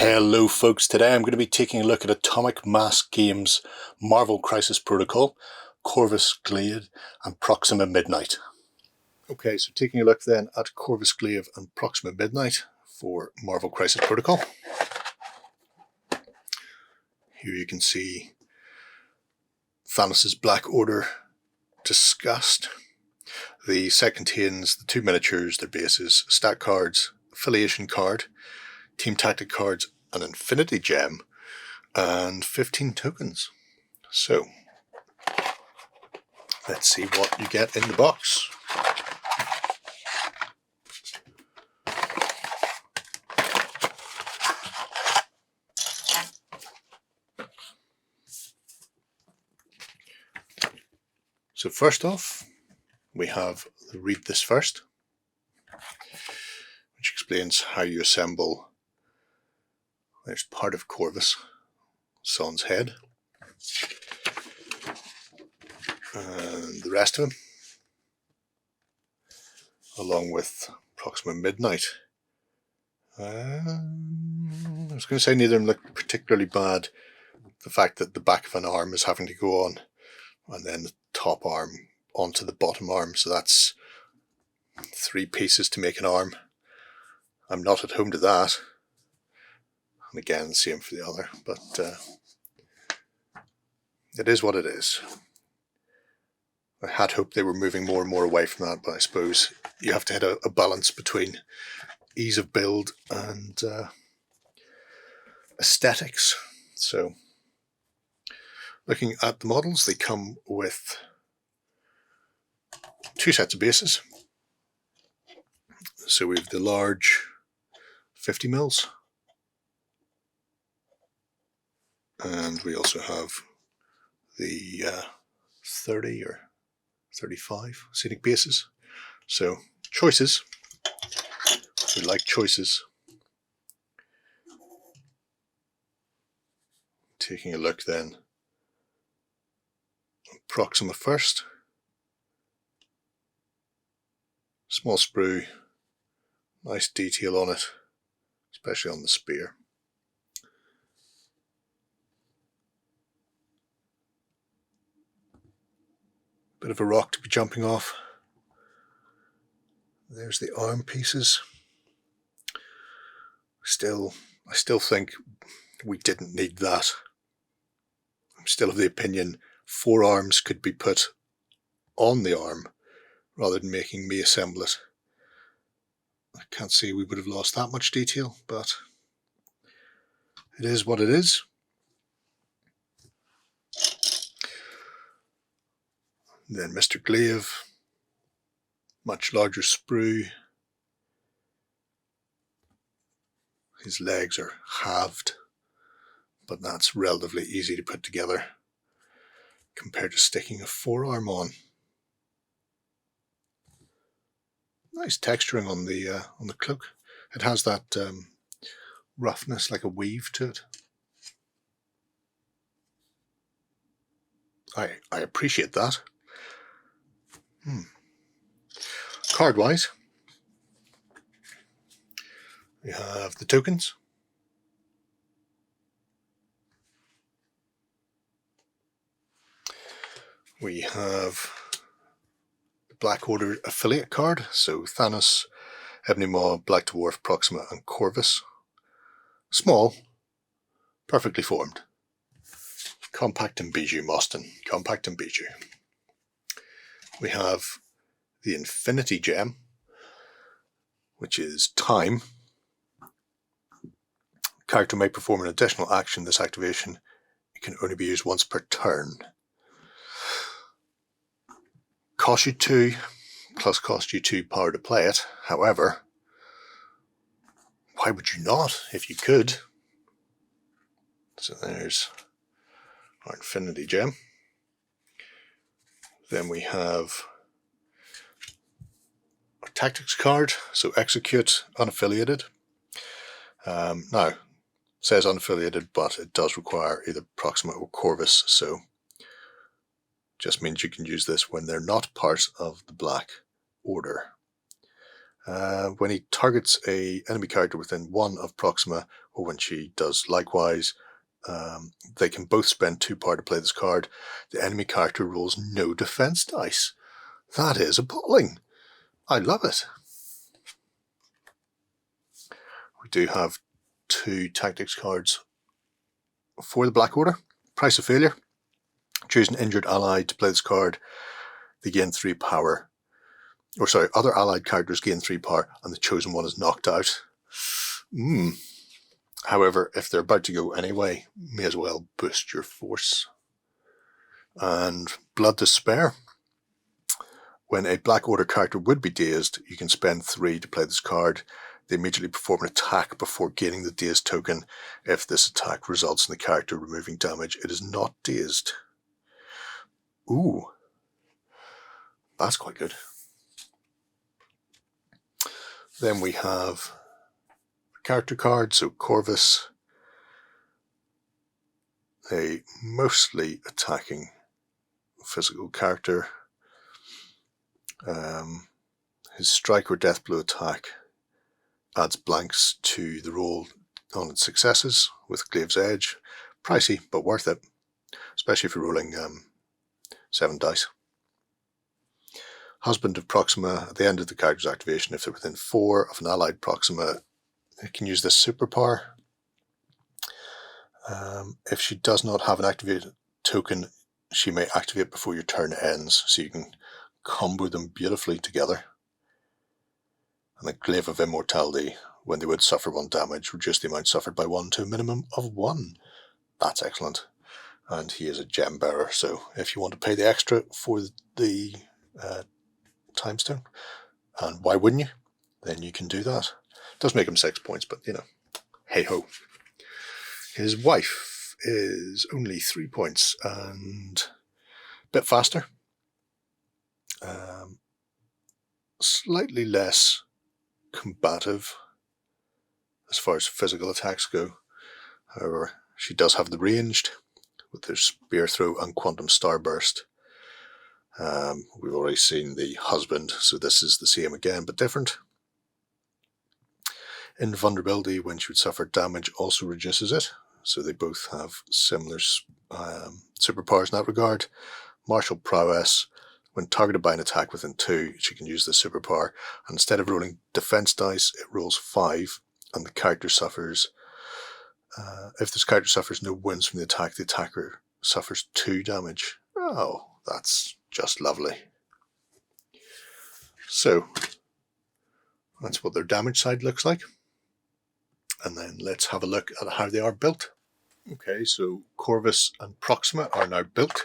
Hello folks, today I'm going to be taking a look at Atomic Mass Games' Marvel Crisis Protocol, Corvus Glaive and Proxima Midnight. Okay, so taking a look then at Corvus Glaive and Proxima Midnight for Marvel Crisis Protocol. Here you can see Thanos' Black Order discussed. The set contains the two miniatures, their bases, stat cards, affiliation card, team tactic cards, an infinity gem, and 15 tokens. So, let's see what you get in the box. So first off, we have the read this first, which explains how you assemble. There's part of Corvus, Sun's head, and the rest of him, along with Proxima Midnight. I was going to say neither of them look particularly bad. The fact that the back of an arm is having to go on, and then the top arm onto the bottom arm, so that's 3 pieces to make an arm. I'm not at home to that. And again, same for the other, but it is what it is. I had hoped they were moving more and more away from that, but I suppose you have to hit a balance between ease of build and aesthetics. So, looking at the models, they come with 2 sets of bases. So we have the large 50 mils. And we also have the 30 or 35 scenic bases. So, choices. We like choices. Taking a look then. Proxima first. Small sprue. Nice detail on it, especially on the spear. Bit of a rock to be jumping off. There's the arm pieces. I still think we didn't need that. I'm still of the opinion 4 arms could be put on the arm rather than making me assemble it. I can't see we would have lost that much detail, but it is what it is. Then Mr. Glaive, much larger sprue. His legs are halved, but that's relatively easy to put together compared to sticking a forearm on. Nice texturing on the cloak. It has that roughness, like a weave to it. I appreciate that. Card-wise, we have the tokens. We have the Black Order affiliate card, so Thanos, Ebony Maw, Black Dwarf, Proxima and Corvus. Small, perfectly formed. Compact and bijou, Moston. Compact and bijou. We have the Infinity Gem, which is time. Character may perform an additional action. This activation it can only be used once per turn. Cost you 2, plus cost you 2 power to play it. However, why would you not if you could? So there's our Infinity Gem. Then we have our Tactics card, so execute unaffiliated. Now, it says unaffiliated, but it does require either Proxima or Corvus, so just means you can use this when they're not part of the Black Order. When he targets a enemy character within 1 of Proxima, or when she does likewise, they can both spend 2 power to play this card. The enemy character rolls no defense dice. That is appalling. I love it. We do have 2 tactics cards for the Black Order. Price of Failure. Choose an injured ally to play this card. They gain 3 power. Or sorry, other allied characters gain 3 power and the chosen one is knocked out. However, if they're about to go anyway, may as well boost your force. And Blood to Spare. When a Black Order character would be dazed, you can spend 3 to play this card. They immediately perform an attack before gaining the dazed token. If this attack results in the character removing damage, it is not dazed. Ooh, that's quite good. Then we have a character card, so Corvus, a mostly attacking physical character. His strike or death blow attack adds blanks to the roll on its successes with Glaive's Edge. Pricey, but worth it, especially if you're rolling 7 dice. Husband of Proxima, at the end of the character's activation, if they're within 4 of an allied Proxima, it can use this superpower. If she does not have an activated token, she may activate before your turn ends, so you can combo them beautifully together. And the Glaive of Immortality, when they would suffer 1 damage, reduce the amount suffered by 1 to a minimum of 1. That's excellent. And he is a gem bearer, so if you want to pay the extra for the time stone, and why wouldn't you, then you can do that. It does make him 6 points, but you know, hey ho. His wife is only 3 points and a bit faster, slightly less combative as far as physical attacks go. However, she does have the ranged with their spear throw and quantum starburst. We've already seen the husband, so this is the same again but different. Invulnerability, when she would suffer damage, also reduces it, so they both have similar superpowers in that regard. Martial prowess, when targeted by an attack within 2, she can use this superpower, and instead of rolling defense dice, it rolls 5, and the character suffers. If this character suffers no wounds from the attacker suffers 2 damage. Oh, that's just lovely. So, that's what their damage side looks like. And then let's have a look at how they are built. Okay, so Corvus and Proxima are now built.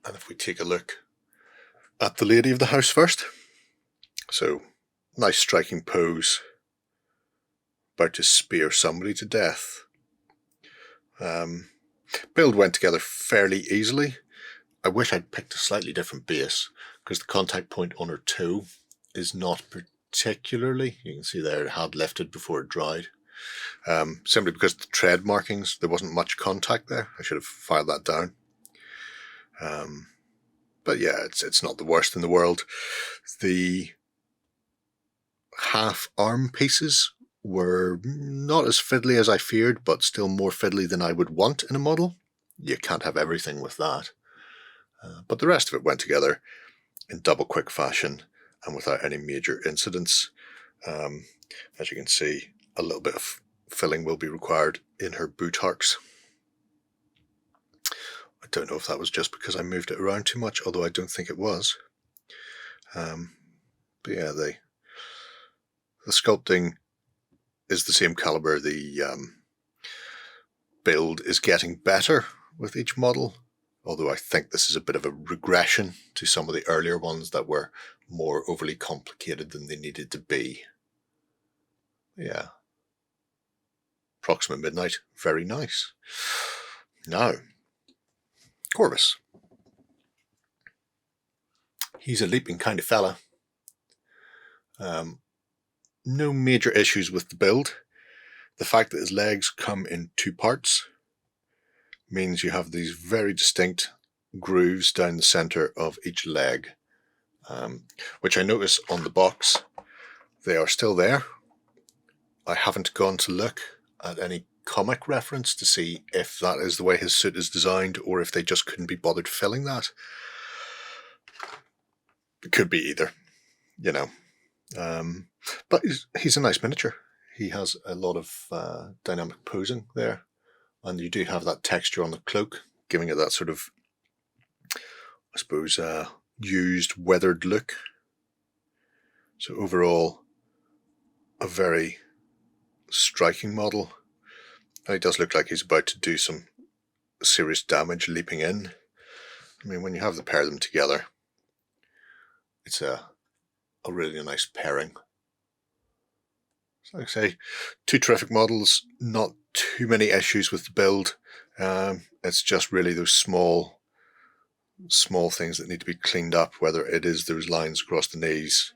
And if we take a look at the lady of the house first. So, nice striking pose. About to spear somebody to death. Build went together fairly easily. I wish I'd picked a slightly different base, because the contact point on her toe is not particularly, you can see there it had lifted before it dried. Simply because the tread markings, there wasn't much contact there. I should have filed that down. But yeah, it's not the worst in the world. The half arm pieces were not as fiddly as I feared, but still more fiddly than I would want in a model. You can't have everything with that. But the rest of it went together in double quick fashion and without any major incidents. As you can see, a little bit of filling will be required in her boot arcs. I don't know if that was just because I moved it around too much, although I don't think it was. But yeah, the sculpting is the same caliber. The build is getting better with each model, although I think this is a bit of a regression to some of the earlier ones that were more overly complicated than they needed to be. Yeah. Proxima Midnight, very nice. Now, Corvus. He's a leaping kind of fella. No major issues with the build. The fact that his legs come in 2 parts means you have these very distinct grooves down the center of each leg. which I notice on the box. They are still there. I haven't gone to look at any comic reference to see if that is the way his suit is designed or if they just couldn't be bothered filling that. It could be either, you know. But he's a nice miniature. He has a lot of dynamic posing there, and you do have that texture on the cloak, giving it that sort of, I suppose, used, weathered look. So overall, a very striking model. And he does look like he's about to do some serious damage leaping in. I mean, when you have the pair of them together, it's a really nice pairing. So like I say, two terrific models, not too many issues with the build. It's just really those small things that need to be cleaned up, whether it is those lines across the knees,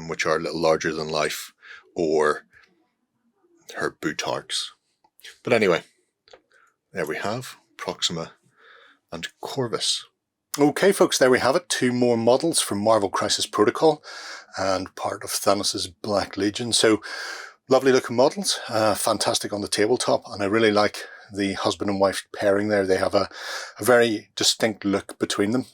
which are a little larger than life, or her boot arcs. But anyway, there we have Proxima and Corvus. Okay folks, there we have it. Two more models from Marvel Crisis Protocol and part of Thanos' Black Legion. So lovely looking models, fantastic on the tabletop, and I really like the husband and wife pairing there. They have a very distinct look between them.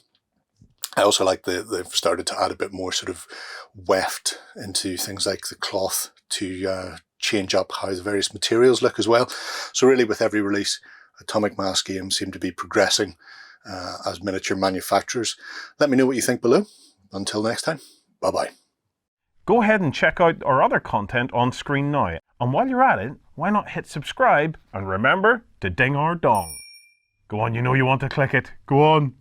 I also like they've started to add a bit more sort of weft into things like the cloth to change up how the various materials look as well. So really with every release, Atomic Mass games seem to be progressing as miniature manufacturers. Let me know what you think below. Until next time, bye-bye. Go ahead and check out our other content on screen now. And while you're at it, why not hit subscribe and remember to ding our dong. Go on, you know you want to click it. Go on.